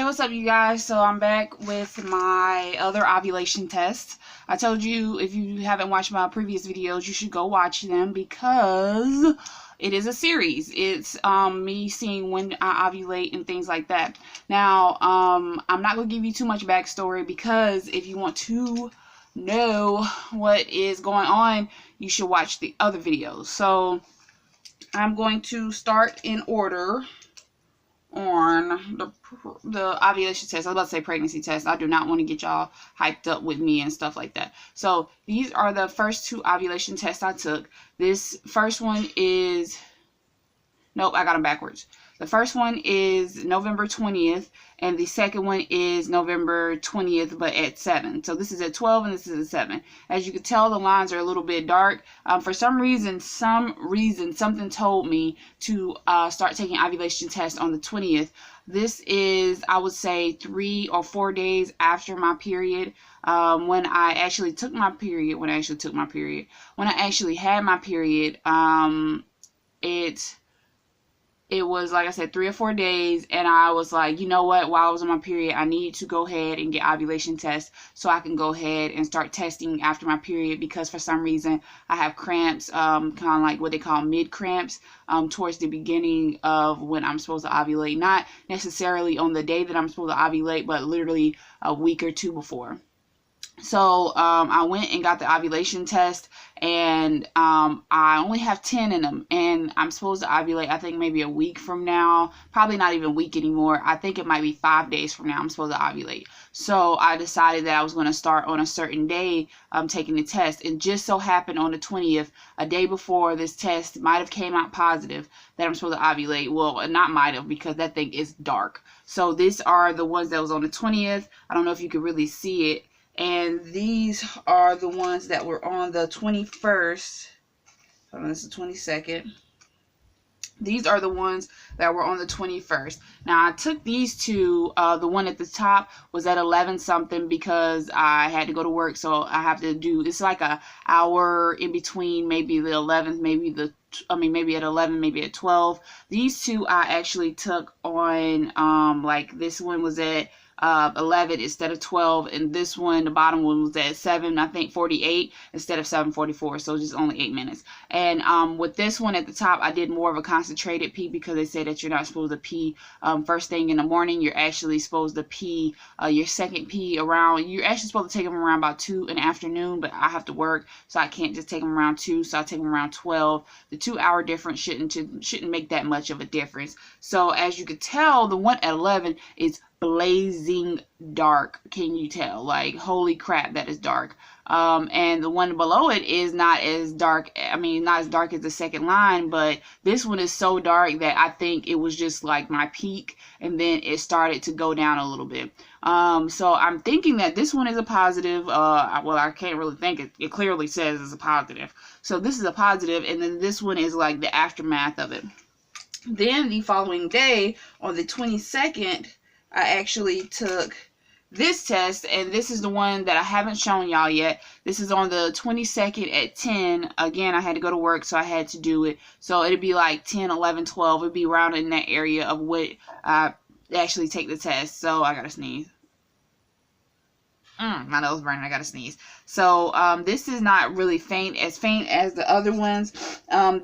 what's up, you guys? So I'm back with my other ovulation test. I told you if you haven't watched my previous videos, you should go watch them because it is a series. It's me seeing when I ovulate and things like that. Now, I'm not going to give you too much backstory because if you want to know what is going on, you should watch the other videos. So I'm going to start in order on the ovulation test. I was about to say pregnancy test. I do not want to get y'all hyped up with me and stuff like that. So these are the first two ovulation tests I took. This first one is, nope, I got them backwards. The first one is November 20th, and the second one is November 20th, but at 7. So this is at 12, and this is at 7. As you can tell, the lines are a little bit dark. For some reason, something told me to start taking ovulation tests on the 20th. This is, I would say, 3 or 4 days after my period. When I actually had my period, it was, like I said, 3 or 4 days, and I was like, you know what, while I was on my period, I need to go ahead and get ovulation tests so I can go ahead and start testing after my period, because for some reason I have cramps, kind of like what they call mid cramps, towards the beginning of when I'm supposed to ovulate. Not necessarily on the day that I'm supposed to ovulate, but literally a week or two before. So I went and got the ovulation test, and I only have 10 in them, and I'm supposed to ovulate, I think maybe a week from now. Probably not even a week anymore. I think it might be 5 days from now I'm supposed to ovulate. So I decided that I was going to start on a certain day taking the test, and just so happened on the 20th, a day before this test might have came out positive that I'm supposed to ovulate. Well, not might have, because that thing is dark. So these are the ones that was on the 20th. I don't know if you could really see it. And these are the ones that were on the 21st. Hold on, this is the 22nd. These are the ones that were on the 21st. Now, I took these two. The one at the top was at 11 something because I had to go to work. So I have to do, it's like an hour in between, maybe the 11th, maybe at 11, maybe at 12. These two I actually took on, like this one was at 11 instead of 12, and this one, the bottom one, was at 7:48 instead of 7:44, so just only 8 minutes. And with this one at the top, I did more of a concentrated pee, because they say that you're not supposed to pee first thing in the morning. You're actually supposed to pee your second pee around, you're actually supposed to take them around about 2 in the afternoon, but I have to work, so I can't just take them around 2, so I take them around 12. The 2-hour difference shouldn't make that much of a difference. So as you could tell, the one at 11 is blazing dark. Can you tell? Like, holy crap, that is dark. And the one below it is not as dark. I mean, not as dark as the second line, but this one is so dark that I think it was just like my peak, and then it started to go down a little bit. So I'm thinking that this one is a positive. Well, I can't really think. It clearly says it's a positive. So this is a positive, and then this one is like the aftermath of it. Then the following day, on the 22nd, I actually took this test, and this is the one that I haven't shown y'all yet. This is on the 22nd at 10. Again, I had to go to work, so I had to do it. So it'd be like 10, 11, 12. It'd be around in that area of what I actually take the test. So I gotta sneeze. My nose burning. I gotta sneeze. So this is not really faint as the other ones.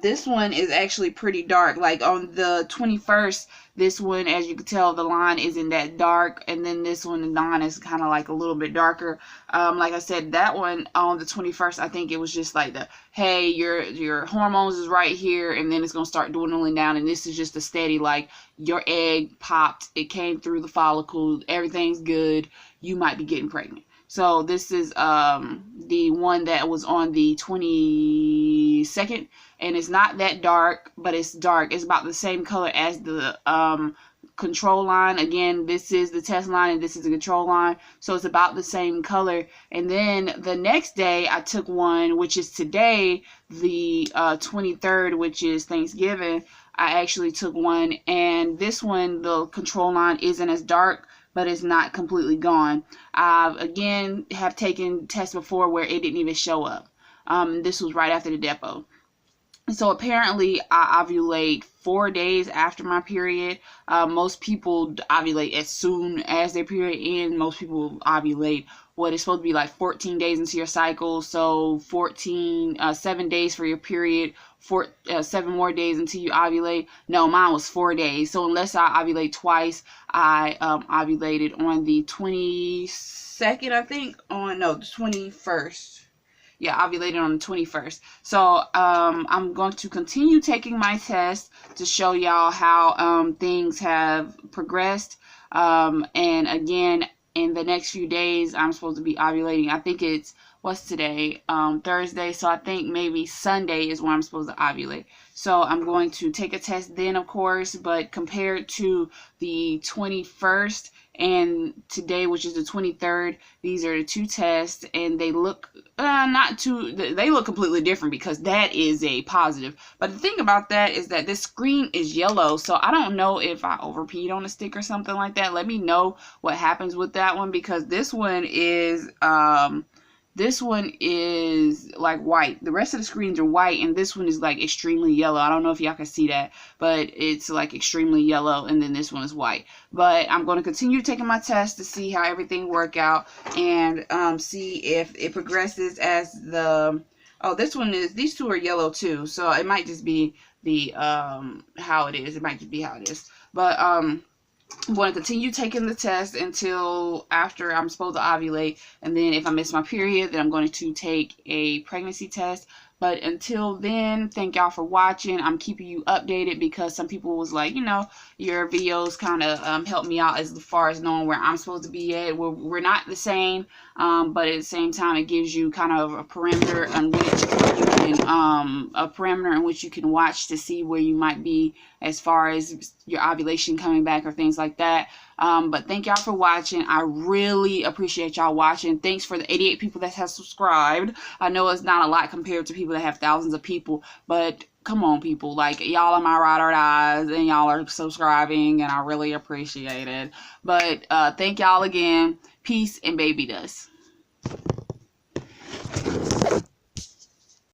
This one is actually pretty dark. Like on the 21st, this one, as you can tell, the line isn't that dark, and then this one, the line is kind of like a little bit darker. Like I said, that one on the 21st, I think it was just like the, hey, your hormones is right here, and then it's gonna start dwindling down, and this is just a steady, like, your egg popped, it came through the follicle, everything's good, you might be getting pregnant. So this is the one that was on the 22nd, and it's not that dark, but it's dark. It's about the same color as the control line. Again, this is the test line, and this is the control line, so it's about the same color. And then the next day, I took one, which is today, the 23rd, which is Thanksgiving. I actually took one, and this one, the control line isn't as dark, but it's not completely gone. I, again, have taken tests before where it didn't even show up. This was right after the depo. So apparently I ovulate 4 days after my period. Most people ovulate as soon as their period ends. Most people ovulate what is supposed to be like 14 days into your cycle. So 7 days for your period, 7 more days until you ovulate. No, mine was 4 days. So unless I ovulate twice, I ovulated on the 22nd, I think. The 21st. Yeah, ovulated on the 21st. So I'm going to continue taking my test to show y'all how things have progressed. And again, in the next few days, I'm supposed to be ovulating. I think it's, what's today? Thursday. So I think maybe Sunday is when I'm supposed to ovulate. So I'm going to take a test then, of course, but compared to the 21st and today, which is the 23rd, these are the two tests, and they look they look completely different because that is a positive. But the thing about that is that this screen is yellow, so I don't know if I overpeed on a stick or something like that. Let me know what happens with that one, because this one is like white. The rest of the screens are white, and this one is like extremely yellow. I don't know if y'all can see that, but it's like extremely yellow, and then this one is white. But I'm going to continue taking my test to see how everything work out, and see if it progresses as the... Oh, these two are yellow too, so it might just be the how it is. It might just be how it is. But I'm going to continue taking the test until after I'm supposed to ovulate, and then if I miss my period, then I'm going to take a pregnancy test. But until then, thank y'all for watching. I'm keeping you updated because some people was like, your videos kind of help me out as far as knowing where I'm supposed to be at. We're not the same, but at the same time, it gives you kind of a parameter on which you can watch to see where you might be as far as your ovulation coming back or things like that. But thank y'all for watching. I really appreciate y'all watching. Thanks for the 88 people that have subscribed. I know it's not a lot compared to people that have thousands of people, but come on, people. Like, y'all are my ride or dies, and y'all are subscribing, and I really appreciate it. But thank y'all again. Peace and baby dust.